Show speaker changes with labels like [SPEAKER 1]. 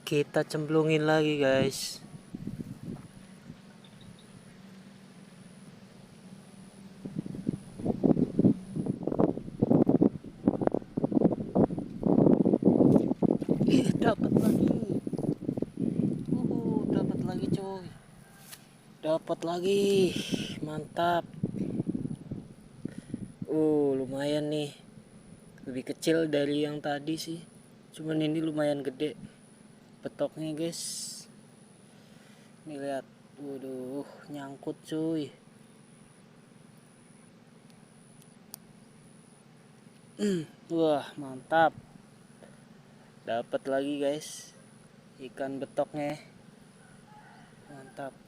[SPEAKER 1] Kita cemplungin lagi guys. Dapat lagi. Dapat lagi coy. Dapat lagi. Mantap. Lumayan nih. Lebih kecil dari yang tadi sih. Cuman ini lumayan gede petoknya guys. Nih lihat. Waduh, nyangkut cuy. Wah, mantap. Dapat lagi guys. Ikan betoknya. Mantap.